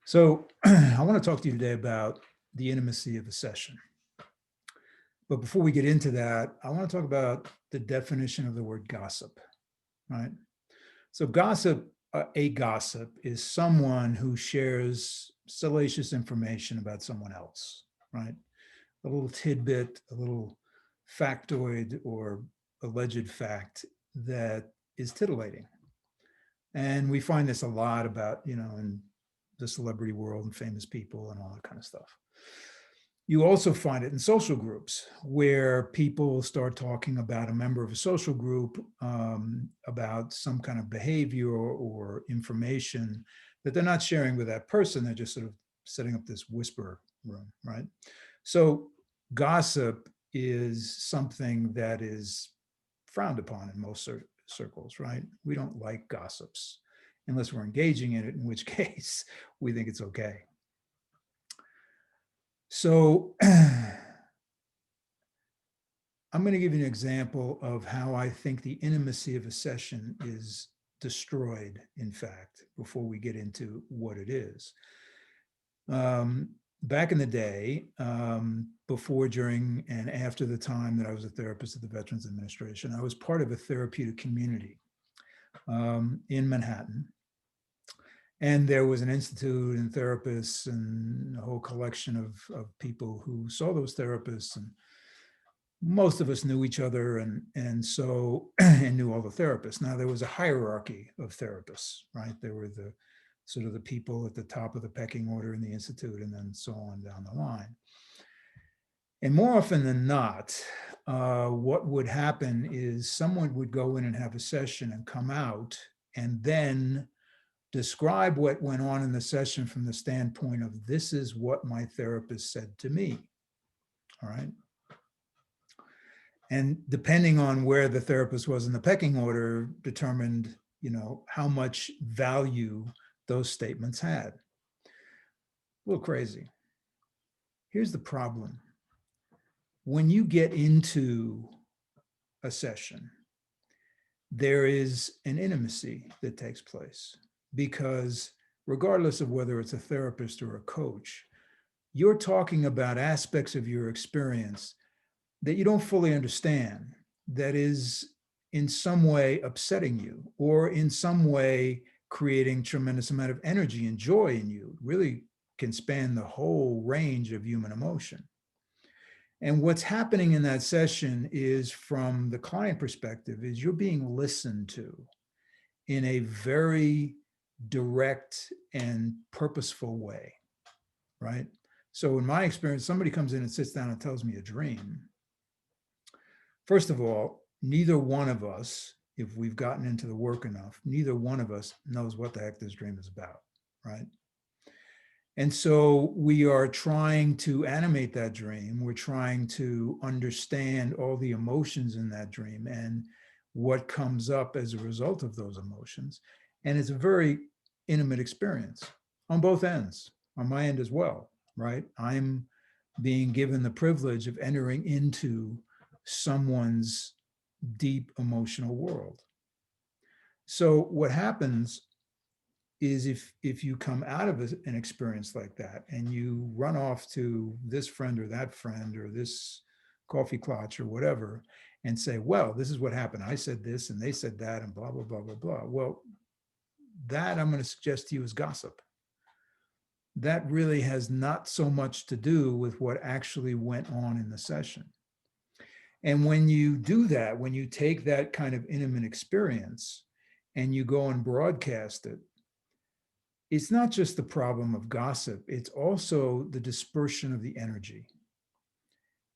So I want to talk to you today about the intimacy of a session. But before we get into that, I want to talk about the definition of the word gossip, right? So a gossip is someone who shares salacious information about someone else, right? A little tidbit, a little factoid or alleged fact that is titillating. And we find this a lot about, in the celebrity world and famous people and all that kind of stuff. You also find it in social groups where people start talking about a member of a social group, about some kind of behavior or information that they're not sharing with that person. They're just sort of setting up this whisper room, right? So, gossip is something that is frowned upon in most circles, right? We don't like gossips unless we're engaging in it, in which case we think it's okay. So I'm going to give you an example of how I think the intimacy of a session is destroyed, in fact, before we get into what it is. Um, Back in the day, before, during, and after the time that I was a therapist at the Veterans Administration, I was part of a therapeutic community in Manhattan. And there was an institute and therapists and a whole collection of people who saw those therapists, and most of us knew each other, and so and knew all the therapists. Now there was a hierarchy of therapists, right? There were the sort of the people at the top of the pecking order in the institute, and then so on down the line. And more often than not, what would happen is someone would go in and have a session and come out, and then describe what went on in the session from the standpoint of, this is what my therapist said to me. All right. And depending on where the therapist was in the pecking order determined, how much value those statements had. A little crazy. Here's the problem. When you get into a session, there is an intimacy that takes place, because regardless of whether it's a therapist or a coach, you're talking about aspects of your experience that you don't fully understand, that is in some way upsetting you, or in some way creating tremendous amount of energy and joy in you. It really can span the whole range of human emotion. And what's happening in that session is, from the client perspective, is you're being listened to in a very direct and purposeful way, right? So in my experience, somebody comes in and sits down and tells me a dream. First of all, neither one of us, if we've gotten into the work enough, neither one of us knows what the heck this dream is about, right? And so we are trying to animate that dream. We're trying to understand all the emotions in that dream and what comes up as a result of those emotions. And it's a very intimate experience on both ends, on my end as well, right? I'm being given the privilege of entering into someone's deep emotional world. So what happens is, if you come out of an experience like that and you run off to this friend or that friend or this coffee clutch or whatever and say, well, this is what happened, I said this and they said that and blah blah blah blah blah, well, that, I'm going to suggest to you, is gossip. That really has not so much to do with what actually went on in the session. And when you do that, when you take that kind of intimate experience and you go and broadcast it, it's not just the problem of gossip, it's also the dispersion of the energy.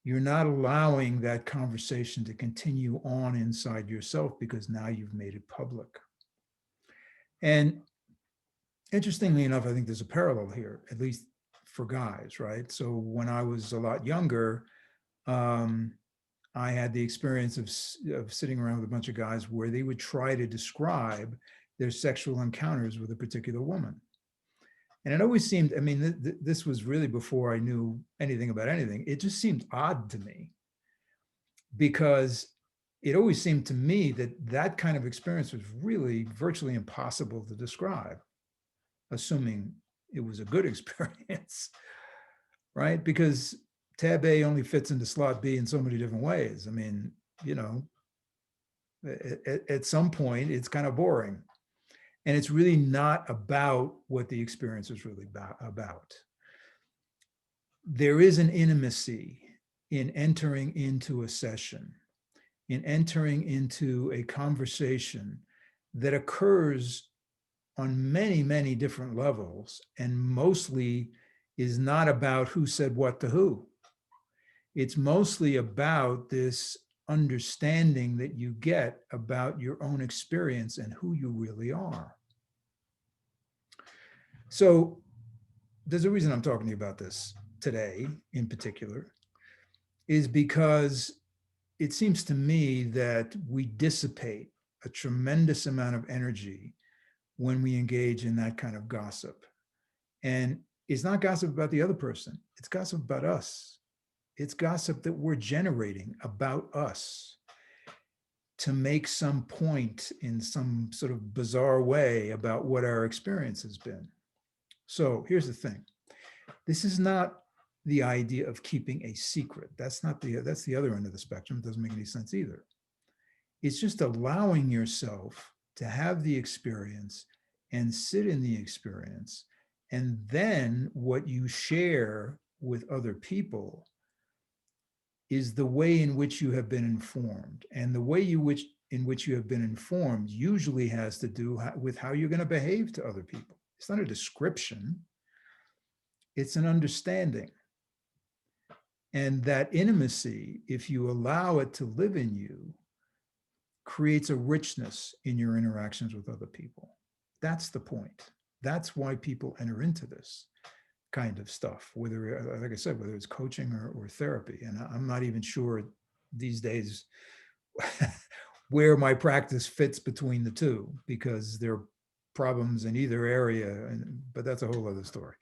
You're not allowing that conversation to continue on inside yourself, because now you've made it public. And interestingly enough, I think there's a parallel here, at least for guys, right? So when I was a lot younger, um, I had the experience of sitting around with a bunch of guys where they would try to describe their sexual encounters with a particular woman. And it always seemed, I mean, this was really before I knew anything about anything. It just seemed odd to me, because it always seemed to me that that kind of experience was really virtually impossible to describe, assuming it was a good experience, right? Because tab A only fits into slot B in so many different ways. I mean, you know, at some point, it's kind of boring. And it's really not about what the experience is really about. There is an intimacy in entering into a session, in entering into a conversation that occurs on many, many different levels, and mostly is not about who said what to who. It's mostly about this understanding that you get about your own experience and who you really are. So there's a reason I'm talking to you about this today in particular, is because it seems to me that we dissipate a tremendous amount of energy when we engage in that kind of gossip. And it's not gossip about the other person, it's gossip about us. It's gossip that we're generating about us to make some point in some sort of bizarre way about what our experience has been. So here's the thing. This is not the idea of keeping a secret. That's the other end of the spectrum. It doesn't make any sense either. It's just allowing yourself to have the experience and sit in the experience. And then what you share with other people is the way in which you have been informed. And the way in which you have been informed usually has to do with how you're going to behave to other people. It's not a description, it's an understanding. And that intimacy, if you allow it to live in you, creates a richness in your interactions with other people. That's the point. That's why people enter into this kind of stuff, whether, like I said, whether it's coaching or therapy. And I'm not even sure these days where my practice fits between the two, because there are problems in either area, but that's a whole other story.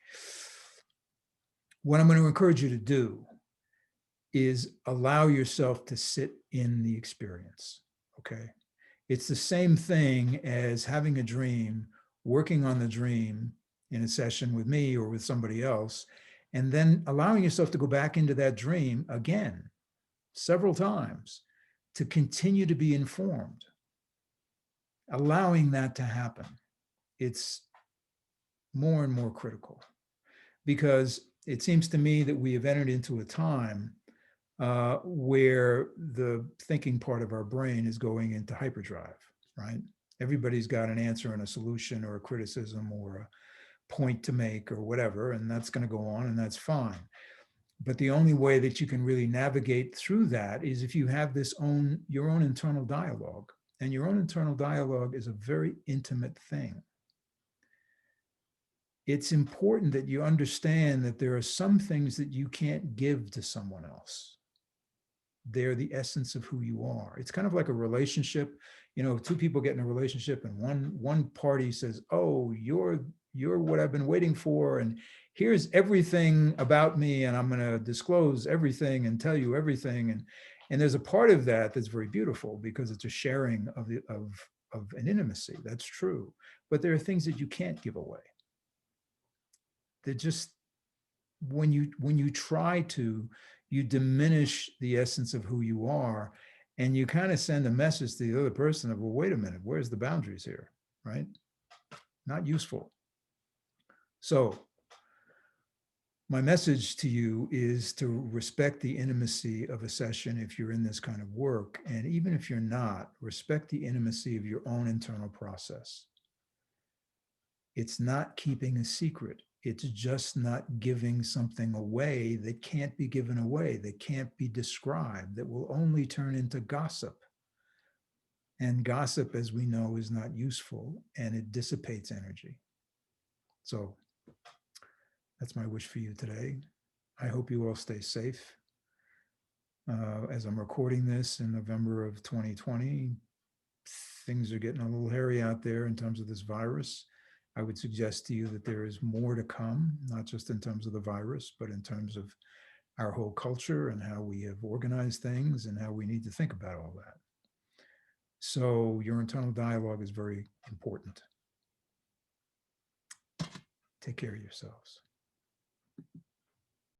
What I'm going to encourage you to do is allow yourself to sit in the experience, okay? It's the same thing as having a dream, working on the dream in a session with me or with somebody else, and then allowing yourself to go back into that dream again, several times, to continue to be informed. Allowing that to happen, it's more and more critical, because it seems to me that we have entered into a time where the thinking part of our brain is going into hyperdrive, right? Everybody's got an answer and a solution or a criticism or a point to make or whatever, and that's going to go on, and that's fine. But the only way that you can really navigate through that is if you have your own internal dialogue. And your own internal dialogue is a very intimate thing. It's important that you understand that there are some things that you can't give to someone else. They're the essence of who you are. It's kind of like a relationship. You know, two people get in a relationship and one party says, oh, you're what I've been waiting for, and here's everything about me, and I'm going to disclose everything and tell you everything. And there's a part of that that's very beautiful, because it's a sharing of an intimacy. That's true. But there are things that you can't give away. That just, when you try to, you diminish the essence of who you are, and you kind of send a message to the other person of, well, wait a minute, where's the boundaries here, right? Not useful. So my message to you is to respect the intimacy of a session if you're in this kind of work. And even if you're not, respect the intimacy of your own internal process. It's not keeping a secret. It's just not giving something away that can't be given away, that can't be described, that will only turn into gossip. And gossip, as we know, is not useful, and it dissipates energy. So that's my wish for you today. I hope you all stay safe. As I'm recording this in November of 2020, things are getting a little hairy out there in terms of this virus. I would suggest to you that there is more to come, not just in terms of the virus, but in terms of our whole culture and how we have organized things and how we need to think about all that. So your internal dialogue is very important. Take care of yourselves.